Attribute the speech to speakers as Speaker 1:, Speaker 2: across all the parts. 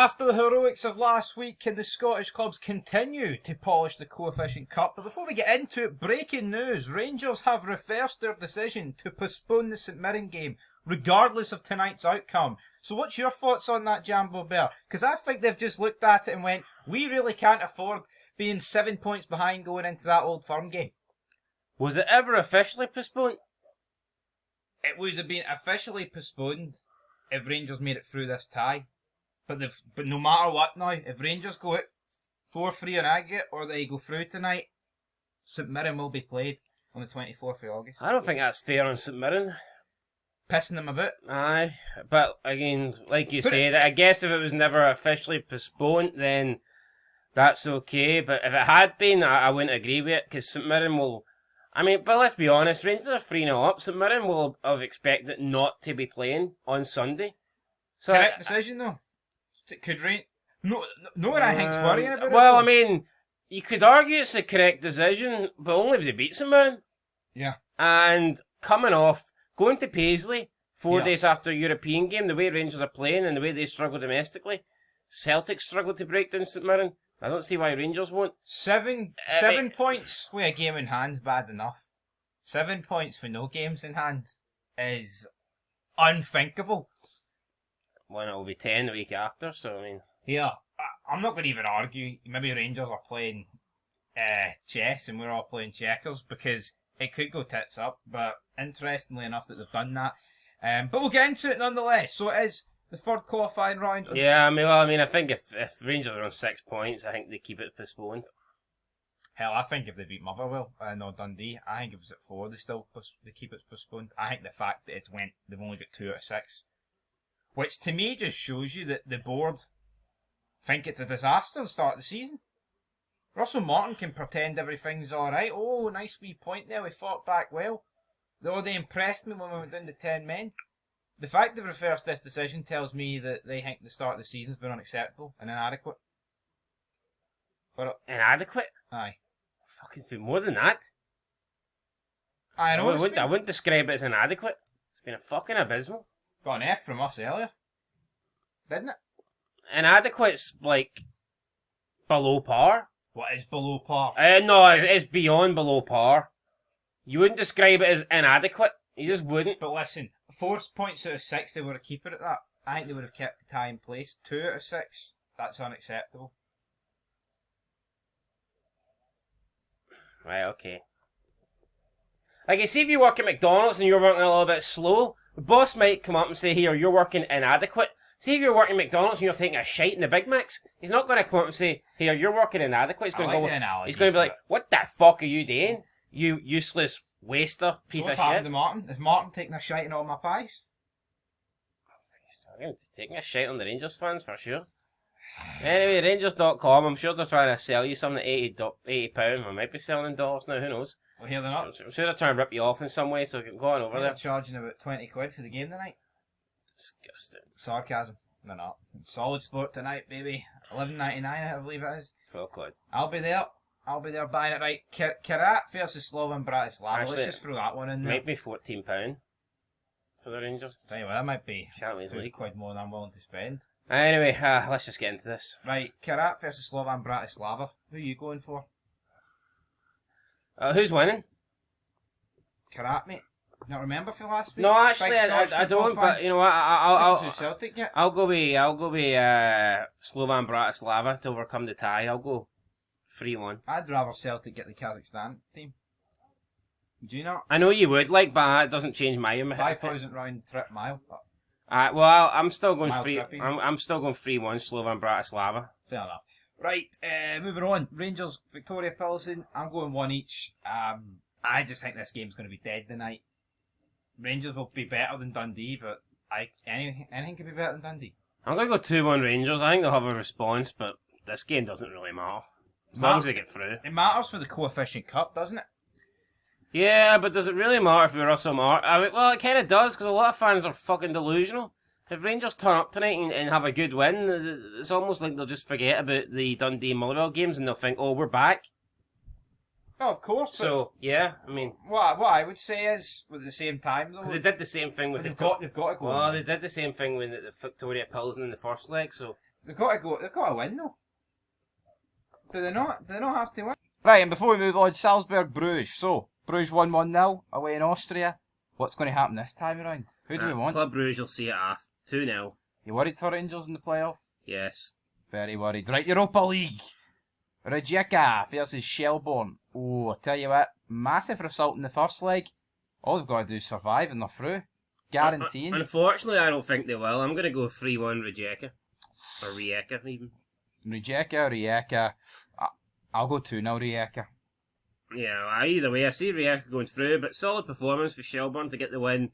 Speaker 1: After the heroics of last week, can the Scottish clubs continue to polish the Coefficient Cup? But before we get into it, breaking news. Rangers have reversed their decision to postpone the St Mirren game, regardless of tonight's outcome. So what's your thoughts on that, Jambo Bear? Because I think they've just looked at it and went, we really can't afford being 7 points behind going into that Old Firm game.
Speaker 2: Was it ever officially postponed?
Speaker 1: It would have been officially postponed if Rangers made it through this tie. But no matter what now, if Rangers go out 4-3 in aggregate or they go through tonight, St Mirren will be played on the 24th of August.
Speaker 2: I don't think that's fair on St Mirren.
Speaker 1: Pissing them about.
Speaker 2: Aye, but again, like you say, I guess if it was never officially postponed, then that's okay. But if it had been, I wouldn't agree with it, because St Mirren will... I mean, but let's be honest, Rangers are 3-0 up. St Mirren will have expected not to be playing on Sunday. So
Speaker 1: correct decision, though. Could Rain... No, what I think's worrying about
Speaker 2: well,
Speaker 1: it,
Speaker 2: I mean, you could argue it's the correct decision, but only if they beat St Mirren.
Speaker 1: Yeah.
Speaker 2: And coming off, going to Paisley 4 days after a European game, the way Rangers are playing and the way they struggle domestically, Celtic struggle to break down St Mirren. I don't see why Rangers won't.
Speaker 1: 7 points with a game in hand's bad enough. 7 points with no games in hand is unthinkable.
Speaker 2: Well, it'll be 10 the week after, so I mean...
Speaker 1: Yeah, I'm not going to even argue. Maybe Rangers are playing chess and we're all playing checkers, because it could go tits up, but interestingly enough that they've done that. But we'll get into it nonetheless. So it is the third qualifying round.
Speaker 2: Yeah, I mean, I think if Rangers are on 6 points, I think they keep it postponed.
Speaker 1: Hell, I think if they beat Motherwell, Dundee, I think if it's at 4, they keep it postponed. I think the fact that they've only got 2 out of 6. Which to me just shows you that the board think it's a disaster to start the season. Russell Martin can pretend everything's alright. Oh, nice wee point there, we fought back well. They impressed me when we went down to 10 men. The fact they've reversed this decision tells me that they think the start of the season's been unacceptable and inadequate.
Speaker 2: Inadequate?
Speaker 1: Aye.
Speaker 2: Fuck, it's been more than that.
Speaker 1: I know.
Speaker 2: I wouldn't describe it as inadequate. It's been a fucking abysmal.
Speaker 1: Got an F from us earlier, didn't it?
Speaker 2: Inadequate's like below par.
Speaker 1: What is below par?
Speaker 2: No, it's beyond below par. You wouldn't describe it as inadequate. You just wouldn't.
Speaker 1: But listen, 4 points out of 6, they were a keeper at that. I think they would have kept the tie in place. 2 out of 6, that's unacceptable.
Speaker 2: Right, okay. Like, see if you work at McDonald's and you're working a little bit slow, the boss might come up and say, here, you're working inadequate. See if you're working at McDonald's and you're taking a shite in the Big Macs, he's not going to come up and say, here, you're working inadequate. He's going to be like, what the fuck are you doing? You useless waster piece of shit.
Speaker 1: Happened to Martin? Is Martin taking a shite in all my pies?
Speaker 2: He's taking a shite on the Rangers fans for sure. Anyway, Rangers.com, I'm sure they're trying to sell you something at £80. I might be selling in dollars now, who knows?
Speaker 1: Well, here they're not.
Speaker 2: I'm sure they're trying to rip you off in some way, so go on over there.
Speaker 1: They're charging about 20 quid for the game tonight.
Speaker 2: Disgusting.
Speaker 1: Sarcasm. They're not. Solid Sport tonight, baby. $11.99, I believe it is.
Speaker 2: 12 quid.
Speaker 1: I'll be there buying it. Right, Karat versus Slovan Bratislava.
Speaker 2: Actually,
Speaker 1: let's just throw that one in there.
Speaker 2: Might be £14 for the Rangers.
Speaker 1: Tell you what, that might be
Speaker 2: Champions
Speaker 1: £2
Speaker 2: League.
Speaker 1: more than I'm willing to spend.
Speaker 2: Anyway, let's just get into this.
Speaker 1: Right, Karat versus Slovan Bratislava. Who are you going for?
Speaker 2: Who's winning?
Speaker 1: Karat, mate. Not remember for last week?
Speaker 2: No, actually, I don't. But you know what? I'll go with Slovan Bratislava to overcome the tie. I'll go 3-1.
Speaker 1: I'd rather Celtic get the Kazakhstan team. Do you not?
Speaker 2: I know you would like, but it doesn't change my
Speaker 1: 5,000 round trip mile.
Speaker 2: Well, I'm still going I'm still going 3-1 Slovan Bratislava.
Speaker 1: Fair enough. Right, moving on. Rangers, Victoria Pilsen. I'm going 1 each. I just think this game's going to be dead tonight. Rangers will be better than Dundee, but anything could be better than Dundee.
Speaker 2: I'm going to go 2-1 Rangers. I think they'll have a response, but this game doesn't really matter. As long as they get through.
Speaker 1: It matters for the Coefficient Cup, doesn't it?
Speaker 2: Yeah, but does it really matter if we're Russell Martin? Well, it kind of does, because a lot of fans are fucking delusional. If Rangers turn up tonight and have a good win, it's almost like they'll just forget about the Dundee and Motherwell games and they'll think, oh, we're back.
Speaker 1: Oh, of course.
Speaker 2: So, yeah, I mean...
Speaker 1: What I would say is, at the same time, though...
Speaker 2: Because they did the same thing with...
Speaker 1: They've got to go.
Speaker 2: Well, they did the same thing with the Victoria Pilsen in the first leg, so...
Speaker 1: They've got to go. They've got to win though. Do they not? Do they not have to win? Right, and before we move on, Salzburg Bruges. So Bruges won 1-0 away in Austria. What's going to happen this time around? Who do we want?
Speaker 2: Club Bruges will see it off 2-0.
Speaker 1: You worried for Rangers in the playoff?
Speaker 2: Yes.
Speaker 1: Very worried. Right, Europa League. Rijeka versus Shelbourne. Oh, I tell you what, massive result in the first leg. All they've got to do is survive and they're through. Guaranteeing.
Speaker 2: Unfortunately, I don't think they will. I'm going to go 3-1 Rijeka. Or Rijeka, even.
Speaker 1: Rijeka. I'll go 2-0 Rijeka.
Speaker 2: Yeah, either way, I see Rijeka going through, but solid performance for Shelbourne to get the win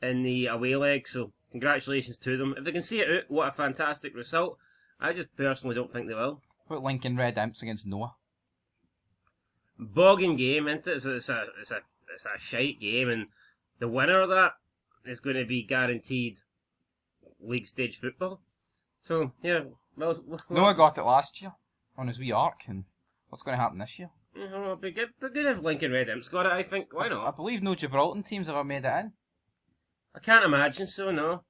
Speaker 2: in the away leg, so congratulations to them. If they can see it out, what a fantastic result. I just personally don't think they will.
Speaker 1: Put Lincoln Red Imps against Noah.
Speaker 2: Bogging game, isn't it? It's a shite game, and the winner of that is going to be guaranteed league stage football. So, yeah.
Speaker 1: Noah got it last year on his wee arc, and what's going to happen this year?
Speaker 2: It'd be good if Lincoln Red Imps got it, I think. Why not?
Speaker 1: I believe no Gibraltar teams ever made it in.
Speaker 2: I can't imagine so, no.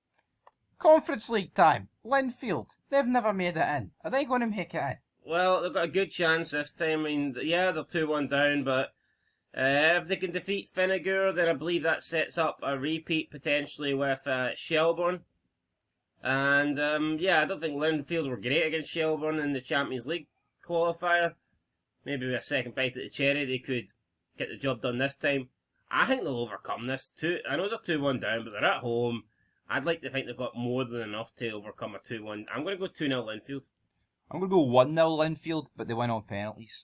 Speaker 1: Conference League time. Linfield. They've never made it in. Are they going to make it in?
Speaker 2: Well, they've got a good chance this time. I mean, yeah, they're 2-1 down, but if they can defeat Finnegar, then I believe that sets up a repeat potentially with Shelbourne. And, yeah, I don't think Linfield were great against Shelbourne in the Champions League qualifier. Maybe with a second bite at the cherry, they could get the job done this time. I think they'll overcome this. I know they're 2-1 down, but they're at home. I'd like to think they've got more than enough to overcome a 2-1. I'm going to go 2-0 Linfield.
Speaker 1: I'm going to go 1-0 Linfield, but they win on penalties.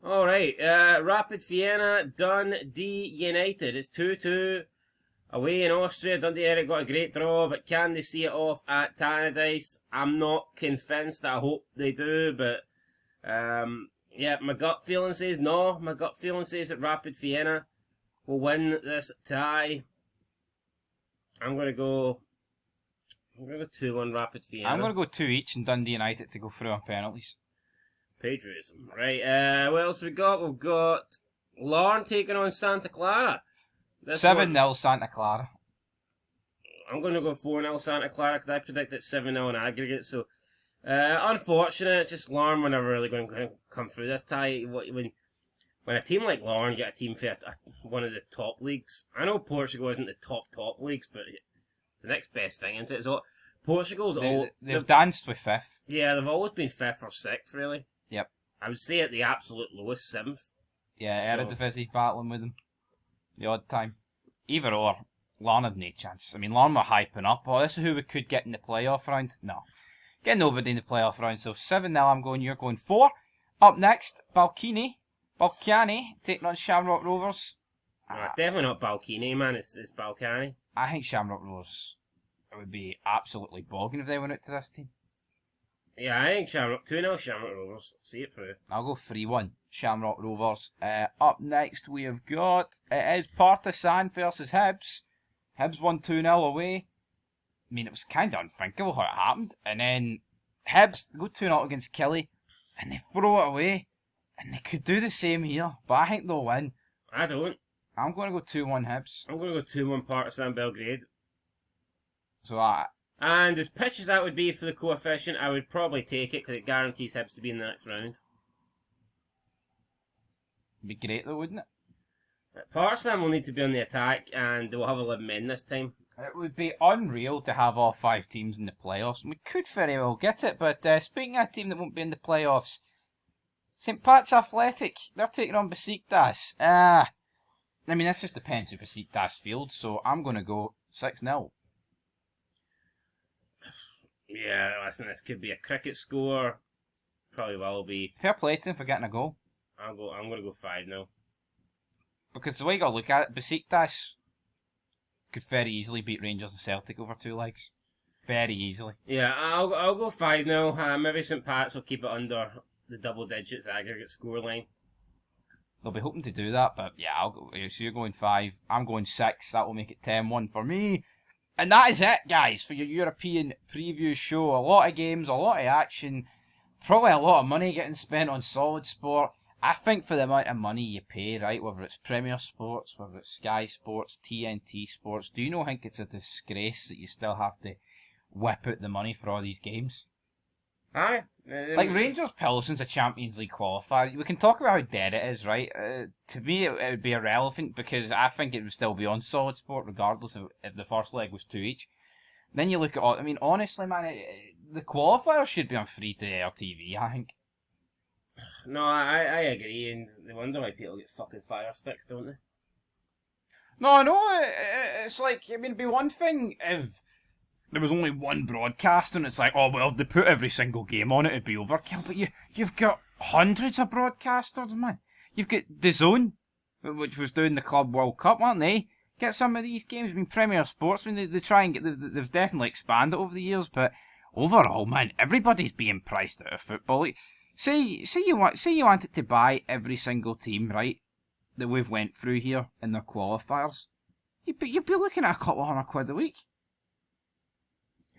Speaker 2: Alright, Rapid Vienna, Dundee United. It's 2-2 away in Austria. Dundee United got a great draw, but can they see it off at Tannadice? I'm not convinced. I hope they do, but yeah, my gut feeling says no. My gut feeling says that Rapid Vienna will win this tie. I'm going to go 2-1 Rapid Vienna.
Speaker 1: I'm going to go 2 each and Dundee United to go through on penalties.
Speaker 2: Patriotism. Right, what else we got? We've got Larne taking on Santa Clara.
Speaker 1: 7-0 Santa Clara.
Speaker 2: I'm going to go 4-0 Santa Clara because I predicted 7-0 in aggregate. So, unfortunate. Just Larne were never really going to come through this tie. When a team like Larne get a team for one of the top leagues. I know Portugal isn't the top leagues, but it's the next best thing, isn't it? So Portugal's
Speaker 1: they've danced with 5th.
Speaker 2: Yeah, they've always been 5th or 6th, really.
Speaker 1: Yep.
Speaker 2: I would say at the absolute lowest 7th.
Speaker 1: Yeah, Eredivisie battling with them. The odd time. Either or, Larne had no chance. I mean, Larne were hyping up. Oh, this is who we could get in the playoff round. No. Get nobody in the playoff round. So 7-0 I'm going, you're going 4. Up next, Balkany taking on Shamrock Rovers.
Speaker 2: No, it's definitely not Balkany, man. It's Balkany.
Speaker 1: I think Shamrock Rovers would be absolutely bogging if they went out to this team.
Speaker 2: Yeah, I think 2-0 Shamrock Rovers. See it through.
Speaker 1: I'll go 3-1 Shamrock Rovers. Up next we have got, it is Partizan versus Hibs. Hibs won 2-0 away. I mean, it was kind of unthinkable how it happened. And then Hibs go 2-0 against Killie, and they throw it away. And they could do the same here, but I think they'll win.
Speaker 2: I don't.
Speaker 1: I'm going to go 2-1 Hibs.
Speaker 2: I'm going to go 2-1 Partizan Belgrade.
Speaker 1: So
Speaker 2: And as pitch as that would be for the coefficient, I would probably take it because it guarantees Hibs to be in the next round.
Speaker 1: It'd be great though, wouldn't it?
Speaker 2: Partizan will need to be on the attack and they'll have 11 men this time.
Speaker 1: It would be unreal to have all 5 teams in the playoffs. We could very well get it, but speaking of a team that won't be in the playoffs, St. Pat's Athletic, they're taking on Besiktas. I mean, this just depends who Besiktas field, so I'm going to go 6-0.
Speaker 2: Yeah, listen, this could be a cricket score. Probably will be.
Speaker 1: Fair play to them for getting a goal.
Speaker 2: I'm going to go 5-0.
Speaker 1: Because the way you got to look at it, Besiktas could very easily beat Rangers and Celtic over 2 legs. Very easily.
Speaker 2: Yeah, I'll go 5-0. Maybe St. Pat's will keep it under the double digits aggregate scoreline.
Speaker 1: They'll be hoping to do that, but yeah, I'll go. So you're going 5, I'm going 6. That will make it 10-1 for me. And that is it, guys, for your European preview show. A lot of games, a lot of action, probably a lot of money getting spent on Solid Sport. I think for the amount of money you pay, right, whether it's Premier Sports, whether it's Sky Sports, TNT Sports, do you not think it's a disgrace that you still have to whip out the money for all these games?
Speaker 2: Aye.
Speaker 1: Like Rangers Pilsen's a Champions League qualifier. We can talk about how dead it is, right? To me, it would be irrelevant because I think it would still be on Solid Sport regardless of if the first leg was 2 each. Then you look at all. I mean, honestly, man, the qualifiers should be on free to air TV. I think.
Speaker 2: No, I agree, and they wonder why people get fucking fire sticks, don't they?
Speaker 1: No, it's like, I mean, it'd be one thing if there was only one broadcast and it's like, oh, well, if they put every single game on it, it'd be overkill. But you've got hundreds of broadcasters, man. You've got DAZN, which was doing the Club World Cup, weren't they? Get some of these games. I mean, Premier Sports, I mean, they try and get, they've definitely expanded over the years, but overall, man, everybody's being priced out of football. Like, say you wanted to buy every single team, right, that we've went through here in their qualifiers, you'd be looking at a couple £100 a week,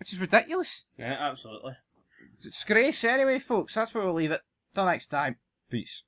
Speaker 1: which is ridiculous.
Speaker 2: Yeah, absolutely.
Speaker 1: It's disgrace. Anyway, folks, that's where we'll leave it. Till next time. Peace.